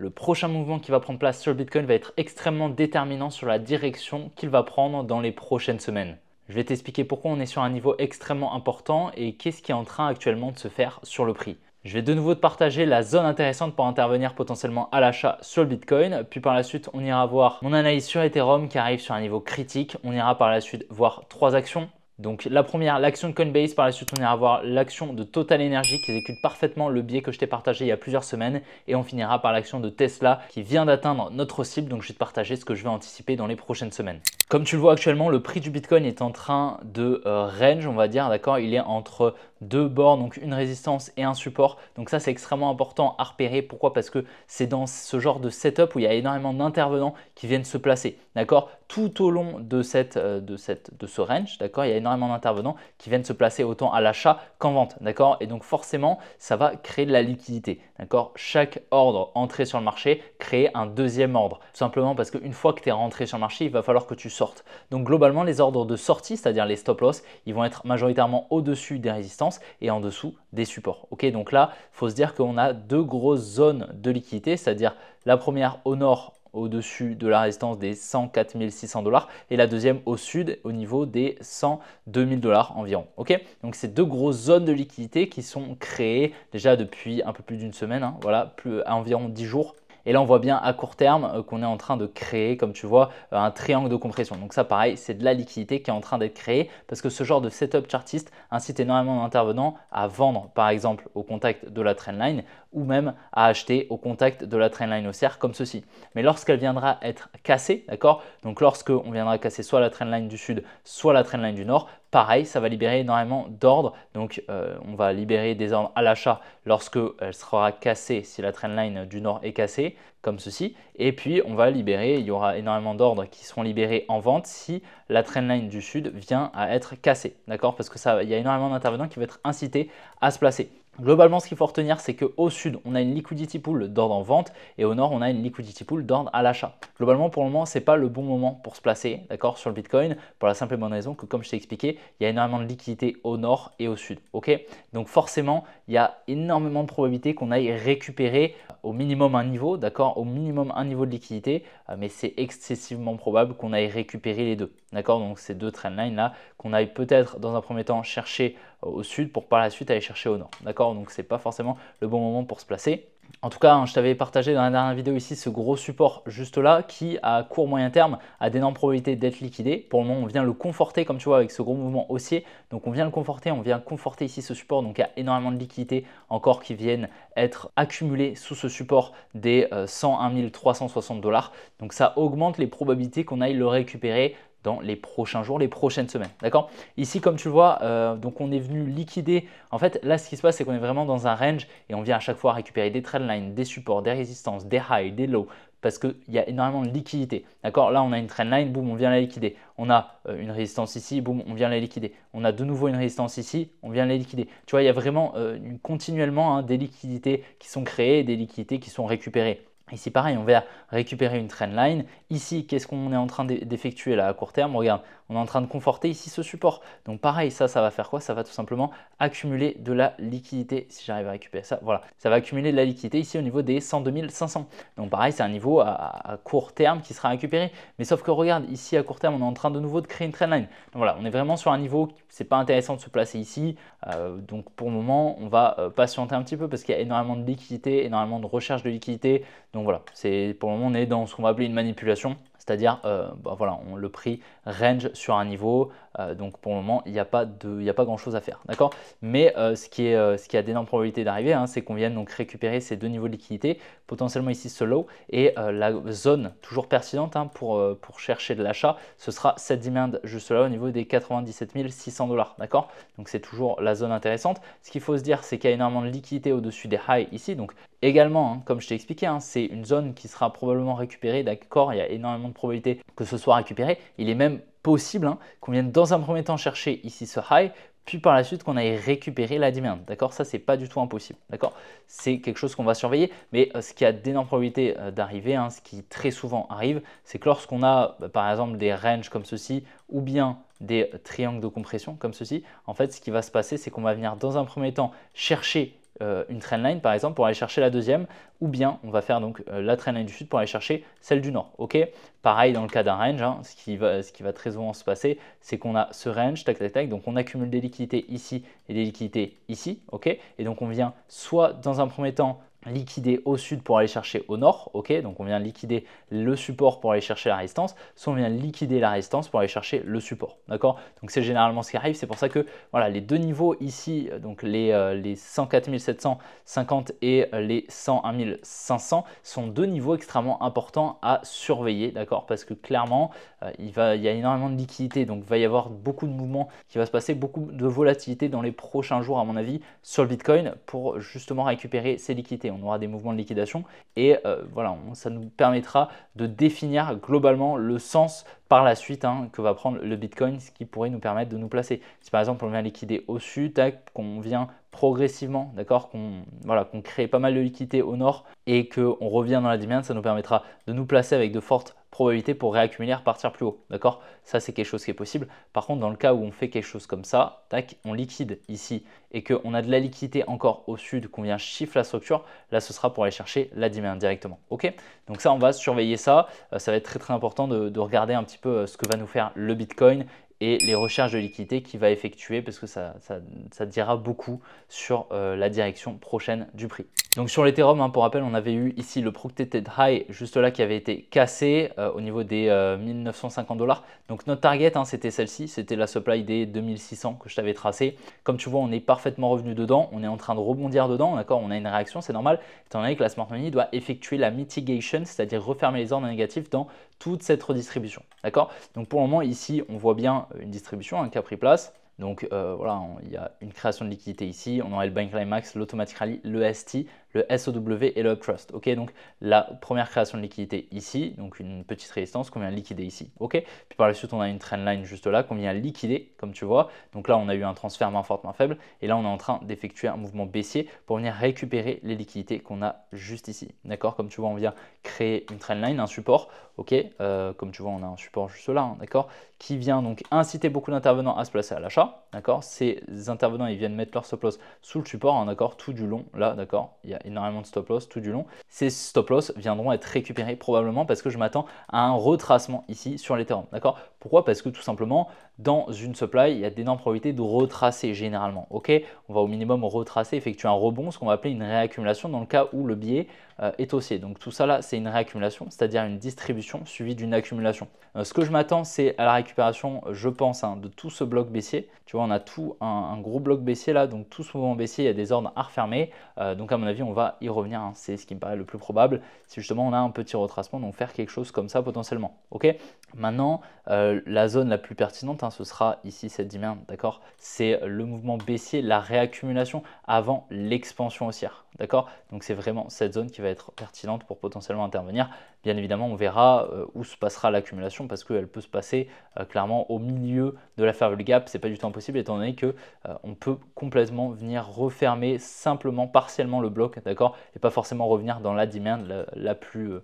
le prochain mouvement qui va prendre place sur le Bitcoin va être extrêmement déterminant sur la direction qu'il va prendre dans les prochaines semaines. Je vais t'expliquer pourquoi on est sur un niveau extrêmement important et qu'est-ce qui est en train actuellement de se faire sur le prix. Je vais de nouveau te partager la zone intéressante pour intervenir potentiellement à l'achat sur le Bitcoin. Puis par la suite, on ira voir mon analyse sur Ethereum qui arrive sur un niveau critique. On ira par la suite voir 3 actions. Donc la première, l'action de Coinbase. Par la suite, on ira voir l'action de Total Energy qui exécute parfaitement le biais que je t'ai partagé il y a plusieurs semaines. Et on finira par l'action de Tesla qui vient d'atteindre notre cible. Donc je vais te partager ce que je vais anticiper dans les prochaines semaines. Comme tu le vois actuellement, le prix du Bitcoin est en train de range, on va dire, d'accord. Il est entre deux bords, donc une résistance et un support. Donc ça, c'est extrêmement important à repérer. Pourquoi? Parce que c'est dans ce genre de setup où il y a énormément d'intervenants qui viennent se placer, d'accord. Tout au long de ce range, d'accord, il y a énormément d'intervenants qui viennent se placer autant à l'achat qu'en vente, d'accord. Et donc forcément, ça va créer de la liquidité, d'accord. Chaque ordre entré sur le marché crée un deuxième ordre, tout simplement parce qu'une fois que tu es rentré sur le marché, il va falloir que tu sortes. Donc globalement, les ordres de sortie, c'est-à-dire les stop loss, ils vont être majoritairement au-dessus des résistances et en dessous des supports. Ok, donc là, il faut se dire qu'on a deux grosses zones de liquidité, c'est-à-dire la première au nord, au-dessus de la résistance des 104 600 $ et la deuxième au sud au niveau des 102 000 $ environ. Ok, donc c'est deux grosses zones de liquidité qui sont créées déjà depuis un peu plus d'une semaine, hein, voilà, à environ 10 jours. Et là, on voit bien à court terme qu'on est en train de créer, comme tu vois, un triangle de compression. Donc ça, pareil, c'est de la liquidité qui est en train d'être créée parce que ce genre de setup chartiste incite énormément d'intervenants à vendre, par exemple, au contact de la trendline ou même à acheter au contact de la trendline haussière comme ceci. Mais lorsqu'elle viendra être cassée, d'accord, donc lorsqu'on viendra casser soit la trendline du sud, soit la trendline du nord, pareil, ça va libérer énormément d'ordres. Donc, on va libérer des ordres à l'achat lorsque elle sera cassée, si la trendline du nord est cassée, comme ceci. Et puis, on va libérer, il y aura énormément d'ordres qui seront libérés en vente si la trendline du sud vient à être cassée. D'accord? Parce que il y a énormément d'intervenants qui vont être incités à se placer. Globalement, ce qu'il faut retenir, c'est qu'au sud, on a une liquidity pool d'ordre en vente et au nord, on a une liquidity pool d'ordre à l'achat. Globalement, pour le moment, ce n'est pas le bon moment pour se placer, d'accord, sur le Bitcoin, pour la simple et bonne raison que, comme je t'ai expliqué, il y a énormément de liquidité au nord et au sud. Ok, donc forcément, il y a énormément de probabilités qu'on aille récupérer au minimum un niveau, d'accord, au minimum un niveau de liquidité, mais c'est excessivement probable qu'on aille récupérer les deux, d'accord. Donc ces deux trendlines là, qu'on aille peut-être dans un premier temps chercher au sud pour par la suite aller chercher au nord, d'accord. Donc c'est pas forcément le bon moment pour se placer. En tout cas, je t'avais partagé dans la dernière vidéo ici ce gros support juste là qui, à court moyen terme, a d'énormes probabilités d'être liquidé. Pour le moment, on vient le conforter comme tu vois avec ce gros mouvement haussier. Donc on vient le conforter, on vient conforter ici ce support. Donc il y a énormément de liquidités encore qui viennent être accumulées sous ce support des 101 360 $. Donc ça augmente les probabilités qu'on aille le récupérer dans les prochains jours, les prochaines semaines. D'accord? Ici, comme tu le vois, donc on est venu liquider. En fait, là, ce qui se passe, c'est qu'on est vraiment dans un range et on vient à chaque fois récupérer des trendlines, des supports, des résistances, des highs, des lows parce qu'il y a énormément de liquidité. D'accord? Là, on a une trendline, boum, on vient la liquider. On a une résistance ici, boum, on vient la liquider. On a de nouveau une résistance ici, on vient la liquider. Tu vois, il y a vraiment continuellement des liquidités qui sont créées, des liquidités qui sont récupérées. Ici, pareil, on va récupérer une trendline. Ici, qu'est-ce qu'on est en train d'effectuer là à court terme? Regarde, on est en train de conforter ici ce support. Donc pareil, ça va faire quoi? Ça va tout simplement accumuler de la liquidité. Si j'arrive à récupérer ça, voilà. Ça va accumuler de la liquidité ici au niveau des 102 500. Donc pareil, c'est un niveau à court terme qui sera récupéré. Mais sauf que regarde, ici à court terme, on est en train de nouveau de créer une trendline. Donc voilà, on est vraiment sur un niveau, c'est pas intéressant de se placer ici. Donc pour le moment, on va patienter un petit peu parce qu'il y a énormément de liquidité, énormément de recherche de liquidité. Donc voilà, pour le moment, on est dans ce qu'on va appeler une manipulation. C'est-à-dire, voilà, le prix range sur un niveau. Donc pour le moment, il n'y a pas grand-chose à faire. D'accord? Mais ce qui a d'énormes probabilités d'arriver, hein, c'est qu'on vienne donc récupérer ces deux niveaux de liquidité, potentiellement ici ce low et la zone toujours pertinente hein, pour chercher de l'achat, ce sera cette demand juste là au niveau des 97 600 $. D'accord? Donc c'est toujours la zone intéressante. Ce qu'il faut se dire, c'est qu'il y a énormément de liquidité au-dessus des highs ici. Donc également, hein, comme je t'ai expliqué, hein, c'est une zone qui sera probablement récupérée. D'accord? Il y a énormément de probabilités que ce soit récupéré. Il est même possible hein, qu'on vienne dans un premier temps chercher ici ce high, puis par la suite qu'on aille récupérer la demand. D'accord? Ça, c'est pas du tout impossible. D'accord? C'est quelque chose qu'on va surveiller, mais ce qui a d'énormes probabilités d'arriver, hein, ce qui très souvent arrive, c'est que lorsqu'on a par exemple des ranges comme ceci ou bien des triangles de compression comme ceci, en fait, ce qui va se passer, c'est qu'on va venir dans un premier temps chercher une trendline par exemple pour aller chercher la deuxième, ou bien on va faire donc la trendline du sud pour aller chercher celle du nord. Ok, pareil dans le cas d'un range, hein, ce qui va très souvent se passer, c'est qu'on a ce range, tac tac tac, donc on accumule des liquidités ici et des liquidités ici, ok, et donc on vient soit dans un premier temps liquider au sud pour aller chercher au nord, ok, donc on vient liquider le support pour aller chercher la résistance, soit on vient liquider la résistance pour aller chercher le support, d'accord. Donc c'est généralement ce qui arrive, c'est pour ça que voilà, les deux niveaux ici, donc les 104 750 et les 101 500 sont deux niveaux extrêmement importants à surveiller, d'accord, parce que clairement il y a énormément de liquidité, donc il va y avoir beaucoup de mouvements qui va se passer, beaucoup de volatilité dans les prochains jours à mon avis sur le Bitcoin pour justement récupérer ces liquidités. On aura des mouvements de liquidation et voilà, ça nous permettra de définir globalement le sens par la suite que va prendre le Bitcoin, ce qui pourrait nous permettre de nous placer. Si par exemple on vient liquider au sud, qu'on vient progressivement, d'accord, qu'on crée pas mal de liquidités au nord et qu'on revient dans la demand, ça nous permettra de nous placer avec de fortes probabilités pour réaccumuler, repartir plus haut, d'accord. Ça c'est quelque chose qui est possible. Par contre, dans le cas où on fait quelque chose comme ça, tac, on liquide ici et qu'on a de la liquidité encore au sud, qu'on vient chiffre la structure, là ce sera pour aller chercher la demand directement. Ok, donc ça on va surveiller ça. Ça va être très très important de regarder un petit peu ce que va nous faire le Bitcoin et les recherches de liquidité qu'il va effectuer parce que ça dira beaucoup sur la direction prochaine du prix. Donc sur l'Ethereum, pour rappel, on avait eu ici le Protected High juste là qui avait été cassé au niveau des 1950 $. Donc notre target, c'était celle-ci, c'était la supply des 2600 que je t'avais tracé. Comme tu vois, on est parfaitement revenu dedans, on est en train de rebondir dedans, d'accord, on a une réaction, c'est normal, étant donné que la Smart Money doit effectuer la mitigation, c'est-à-dire refermer les ordres négatifs dans toute cette redistribution, d'accord. Donc pour le moment ici, on voit bien une distribution, un qui a pris place. Donc voilà, il y a une création de liquidité ici, on aurait le Bank Climax, l'Automatic Rally, le ST, le SOW et le Uptrust. Ok, donc la première création de liquidité ici, donc une petite résistance qu'on vient liquider ici. Ok, puis par la suite on a une trendline juste là qu'on vient liquider, comme tu vois. Donc là on a eu un transfert main forte, main faible, et là on est en train d'effectuer un mouvement baissier pour venir récupérer les liquidités qu'on a juste ici. D'accord, comme tu vois on vient créer une trendline, un support. Ok, comme tu vois on a un support juste là, d'accord, qui vient donc inciter beaucoup d'intervenants à se placer à l'achat. D'accord, ces intervenants ils viennent mettre leur stop loss sous le support, d'accord, tout du long là, d'accord, il y a énormément de stop loss tout du long. Ces stop loss viendront être récupérés probablement parce que je m'attends à un retracement ici sur l'Ethereum, d'accord. Pourquoi? Parce que tout simplement dans une supply il y a d'énormes probabilités de retracer généralement. Ok, on va au minimum retracer, effectuer un rebond, ce qu'on va appeler une réaccumulation dans le cas où le billet est haussier. Donc tout ça là c'est une réaccumulation, c'est-à-dire une distribution suivie d'une accumulation. Ce que je m'attends c'est à la récupération, je pense, de tout ce bloc baissier. Tu vois, on a tout un gros bloc baissier là, donc tout ce mouvement baissier, il y a des ordres à refermer. Donc à mon avis on va y revenir, c'est ce qui me paraît le plus probable si justement on a un petit retracement, donc faire quelque chose comme ça potentiellement. Ok, maintenant la zone la plus pertinente, ce sera ici cette demand, d'accord, c'est le mouvement baissier, la réaccumulation avant l'expansion haussière, d'accord. Donc c'est vraiment cette zone qui va être pertinente pour potentiellement intervenir. Bien évidemment on verra où se passera l'accumulation parce qu'elle peut se passer clairement au milieu de la fair value gap, c'est pas du tout impossible étant donné que on peut complètement venir refermer simplement partiellement le bloc, d'accord, et pas forcément revenir dans la demand la plus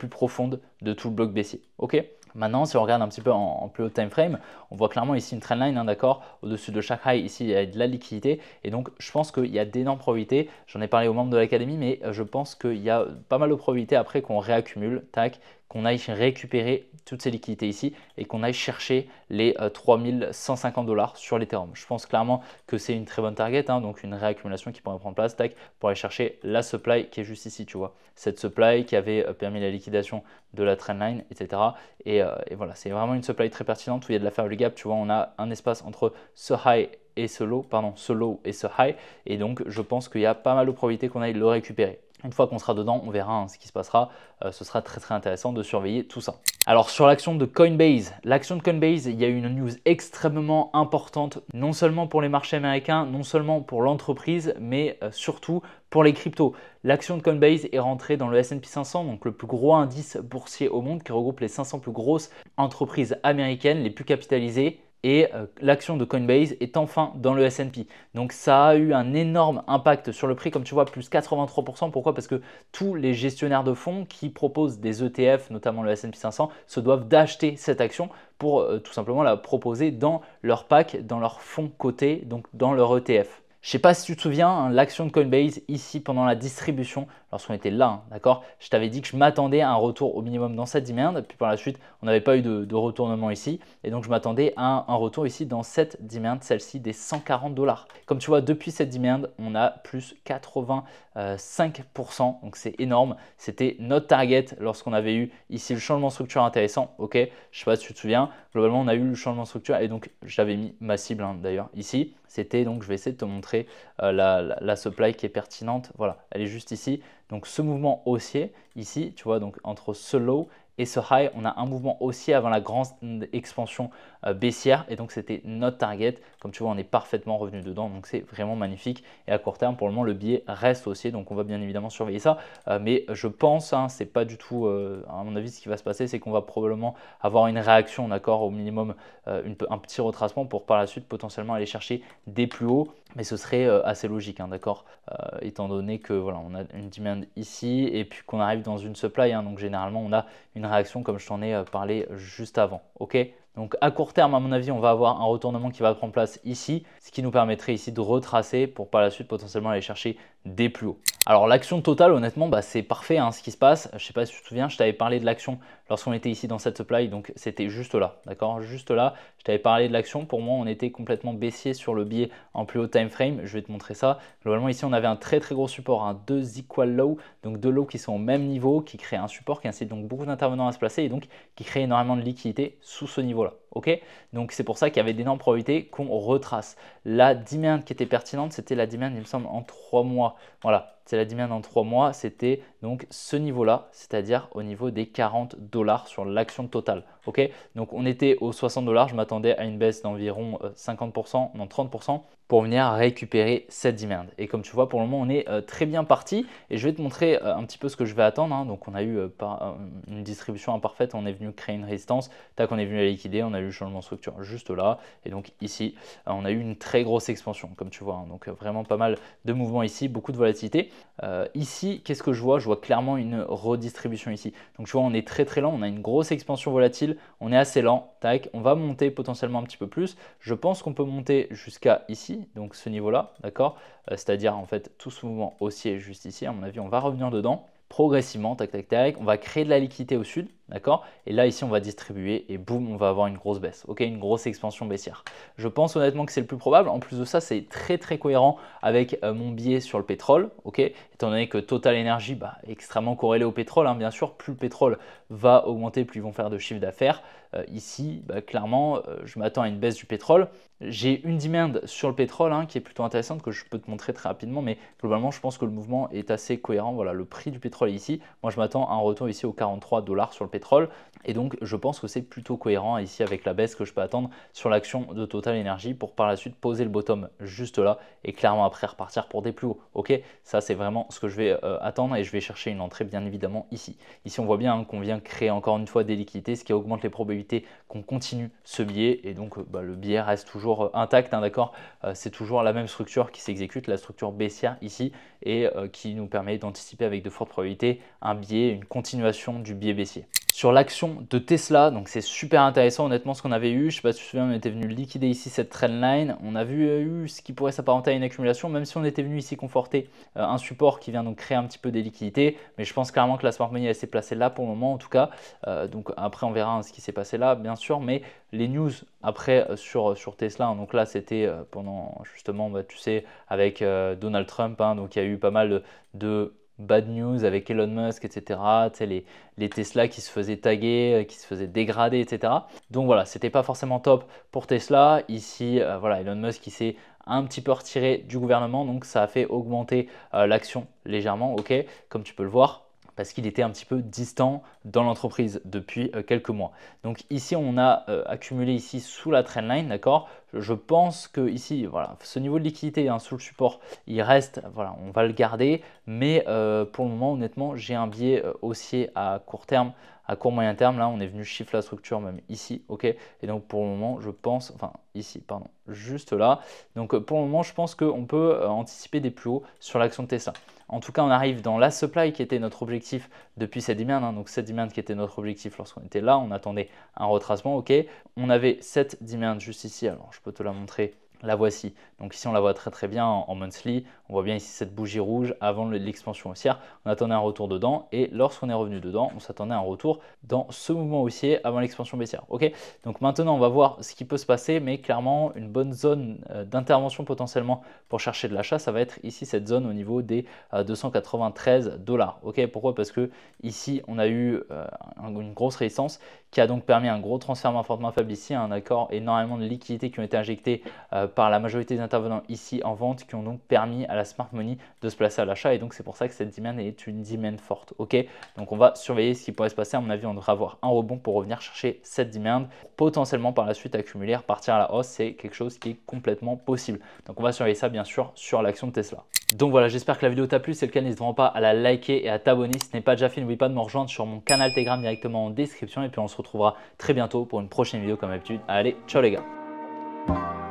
profonde de tout le bloc baissier. Ok, maintenant si on regarde un petit peu en plus haut time frame, on voit clairement ici une trendline, d'accord, au-dessus de chaque high ici il y a de la liquidité et donc je pense qu'il y a d'énormes probabilités, j'en ai parlé aux membres de l'académie, mais je pense qu'il y a pas mal de probabilités après qu'on réaccumule, tac, qu'on aille récupérer toutes ces liquidités ici et qu'on aille chercher les 3150 $ sur l'Ethereum. Je pense clairement que c'est une très bonne target, donc une réaccumulation qui pourrait prendre place, tac, pour aller chercher la supply qui est juste ici, tu vois. Cette supply qui avait permis la liquidation de la trendline, etc. Et voilà, c'est vraiment une supply très pertinente où il y a de la fair value gap, tu vois, on a un espace entre ce high et ce low, et ce high, et donc je pense qu'il y a pas mal de probabilités qu'on aille le récupérer. Une fois qu'on sera dedans, on verra ce qui se passera. Ce sera très très intéressant de surveiller tout ça. Alors sur l'action de Coinbase, il y a eu une news extrêmement importante, non seulement pour les marchés américains, non seulement pour l'entreprise, mais surtout pour les cryptos. L'action de Coinbase est rentrée dans le S&P 500, donc le plus gros indice boursier au monde qui regroupe les 500 plus grosses entreprises américaines, les plus capitalisées. Et l'action de Coinbase est enfin dans le S&P. Donc ça a eu un énorme impact sur le prix, comme tu vois, plus 83%. Pourquoi? Parce que tous les gestionnaires de fonds qui proposent des ETF, notamment le S&P 500, se doivent d'acheter cette action pour tout simplement la proposer dans leur pack, dans leur fonds cotés, donc dans leur ETF. Je ne sais pas si tu te souviens, hein, l'action de Coinbase ici pendant la distribution, lorsqu'on était là, hein, d'accord, je t'avais dit que je m'attendais à un retour au minimum dans cette demand, puis par la suite, on n'avait pas eu de retournement ici, et donc je m'attendais à un retour ici dans cette demand, celle-ci des 140 $. Comme tu vois, depuis cette demand, on a plus 85%, donc c'est énorme. C'était notre target lorsqu'on avait eu ici le changement de structure intéressant, ok, je ne sais pas si tu te souviens, globalement, on a eu le changement de structure, et donc j'avais mis ma cible hein, d'ailleurs ici. C'était donc, je vais essayer de te montrer la supply qui est pertinente. Voilà, elle est juste ici. Donc ce mouvement haussier ici, tu vois, donc entre ce low et ce high, on a un mouvement haussier avant la grande expansion baissière. Et donc c'était notre target. Comme tu vois, on est parfaitement revenu dedans. Donc c'est vraiment magnifique. Et à court terme, pour le moment, le billet reste haussier. Donc on va bien évidemment surveiller ça. Mais je pense, hein, c'est pas du tout, à mon avis, ce qui va se passer, c'est qu'on va probablement avoir une réaction, d'accord, au minimum un petit retracement pour par la suite potentiellement aller chercher des plus hauts, mais ce serait assez logique, hein, d'accord, étant donné que voilà, on a une demand ici et puis qu'on arrive dans une supply, hein, donc généralement on a une réaction comme je t'en ai parlé juste avant, ok. Donc à court terme, à mon avis, on va avoir un retournement qui va prendre place ici, ce qui nous permettrait ici de retracer pour par la suite potentiellement aller chercher des plus hauts. Alors l'action totale, honnêtement, bah, c'est parfait hein, ce qui se passe. Je ne sais pas si tu te souviens, je t'avais parlé de l'action lorsqu'on était ici dans cette supply, donc c'était juste là, d'accord, juste là. Je t'avais parlé de l'action. Pour moi, on était complètement baissier sur le biais en plus haut time frame. Je vais te montrer ça. Globalement, ici, on avait un très très gros support, hein, deux equal low, donc deux lows qui sont au même niveau, qui créent un support, qui incite donc beaucoup d'intervenants à se placer et donc qui crée énormément de liquidité sous ce niveau-là. Ok, donc c'est pour ça qu'il y avait d'énormes probabilités qu'on retrace. La demand qui était pertinente, c'était la demand, il me semble, en 3 mois. Voilà, c'est la demand en 3 mois, c'était donc ce niveau-là, c'est-à-dire au niveau des 40 $ sur l'action totale. Ok, donc on était aux 60 $, je m'attendais à une baisse d'environ 50%, non 30%. Pour venir récupérer cette demand. Et comme tu vois, pour le moment, on est très bien parti. Et je vais te montrer un petit peu ce que je vais attendre, hein. Donc, on a eu une distribution imparfaite. On est venu créer une résistance. Tac, on est venu la liquider. On a eu le changement de structure juste là. Et donc, ici, on a eu une très grosse expansion, comme tu vois, hein. Donc, vraiment pas mal de mouvements ici, beaucoup de volatilité. Ici, qu'est-ce que je vois? Je vois clairement une redistribution ici. Donc, tu vois, on est très, très lent. On a une grosse expansion volatile. On est assez lent. Tac, on va monter potentiellement un petit peu plus. Je pense qu'on peut monter jusqu'à ici, donc ce niveau-là, d'accord, c'est-à-dire en fait tout ce mouvement haussier juste ici. À mon avis, on va revenir dedans progressivement, tac, tac, tac. On va créer de la liquidité au sud, d'accord, et là ici on va distribuer et boum, on va avoir une grosse baisse, ok, une grosse expansion baissière. Je pense honnêtement que c'est le plus probable. En plus de ça, c'est très très cohérent avec mon biais sur le pétrole, ok, étant donné que Total Energy est extrêmement corrélé au pétrole, hein, bien sûr, plus le pétrole va augmenter, plus ils vont faire de chiffre d'affaires. Ici, clairement, je m'attends à une baisse du pétrole. J'ai une demand sur le pétrole hein, qui est plutôt intéressante que je peux te montrer très rapidement, mais globalement, je pense que le mouvement est assez cohérent. Voilà, le prix du pétrole est ici. Moi, je m'attends à un retour ici aux 43 $ sur le pétrole. Et donc, je pense que c'est plutôt cohérent ici avec la baisse que je peux attendre sur l'action de Total Energy pour par la suite poser le bottom juste là et clairement après repartir pour des plus hauts. Ok, ça, c'est vraiment ce que je vais attendre et je vais chercher une entrée bien évidemment ici. Ici, on voit bien hein, qu'on vient créer encore une fois des liquidités, ce qui augmente les probabilités qu'on continue ce biais et donc le biais reste toujours intact, hein, d'accord, c'est toujours la même structure qui s'exécute, la structure baissière ici et qui nous permet d'anticiper avec de fortes probabilités un biais, une continuation du biais baissier. Sur l'action de Tesla, donc c'est super intéressant honnêtement ce qu'on avait eu. Je ne sais pas si tu te souviens, on était venu liquider ici cette trendline. On a vu ce qui pourrait s'apparenter à une accumulation, même si on était venu ici conforter un support qui vient donc créer un petit peu des liquidités. Mais je pense clairement que la smart money elle s'est placée là pour le moment en tout cas. Donc après on verra hein, ce qui s'est passé là bien sûr. Mais les news après sur Tesla, hein, donc là c'était pendant justement tu sais avec Donald Trump, hein, donc il y a eu pas mal de bad news avec Elon Musk, etc. Tu sais, les Tesla qui se faisaient taguer, qui se faisaient dégrader, etc. Donc voilà, c'était pas forcément top pour Tesla. Ici, voilà, Elon Musk qui s'est un petit peu retiré du gouvernement, donc ça a fait augmenter l'action légèrement, ok, comme tu peux le voir, parce qu'il était un petit peu distant dans l'entreprise depuis quelques mois. Donc ici, on a accumulé ici sous la trendline, d'accord. Je pense que ici, voilà, ce niveau de liquidité hein, sous le support, il reste, voilà, on va le garder, mais pour le moment, honnêtement, j'ai un biais haussier à court terme, à court moyen terme. Là, on est venu chiffrer la structure même ici, ok. Et donc pour le moment, je pense, enfin ici, pardon, juste là. Donc pour le moment, je pense qu'on peut anticiper des plus hauts sur l'action de Tesla. En tout cas, on arrive dans la supply qui était notre objectif depuis cette demand. Hein. Donc cette demand qui était notre objectif lorsqu'on était là, on attendait un retracement. Ok, on avait cette demand juste ici. Alors je peux te la montrer La voici. Donc ici, on la voit très très bien en monthly. On voit bien ici cette bougie rouge avant l'expansion haussière. On attendait un retour dedans et lorsqu'on est revenu dedans, on s'attendait à un retour dans ce mouvement haussier avant l'expansion baissière. Ok. Donc maintenant, on va voir ce qui peut se passer, mais clairement, une bonne zone d'intervention potentiellement pour chercher de l'achat, ça va être ici cette zone au niveau des 293 $. Ok. Pourquoi? Parce que ici, on a eu une grosse résistance qui a donc permis un gros transfert main forte main faible ici, un accord, énormément de liquidités qui ont été injectées par la majorité des intervenants ici en vente qui ont donc permis à la smart money de se placer à l'achat et donc c'est pour ça que cette demand est une demand forte. Ok, donc on va surveiller ce qui pourrait se passer. À mon avis, on devrait avoir un rebond pour revenir chercher cette demand, potentiellement par la suite accumuler, repartir à la hausse. C'est quelque chose qui est complètement possible. Donc on va surveiller ça bien sûr sur l'action de Tesla. Donc voilà, j'espère que la vidéo t'a plu. Si c'est le cas, n'hésite vraiment pas à la liker et à t'abonner. Si ce n'est pas déjà fait, n'oublie pas de me rejoindre sur mon canal Telegram directement en description. Et puis on se retrouvera très bientôt pour une prochaine vidéo comme d'habitude. Allez, ciao les gars!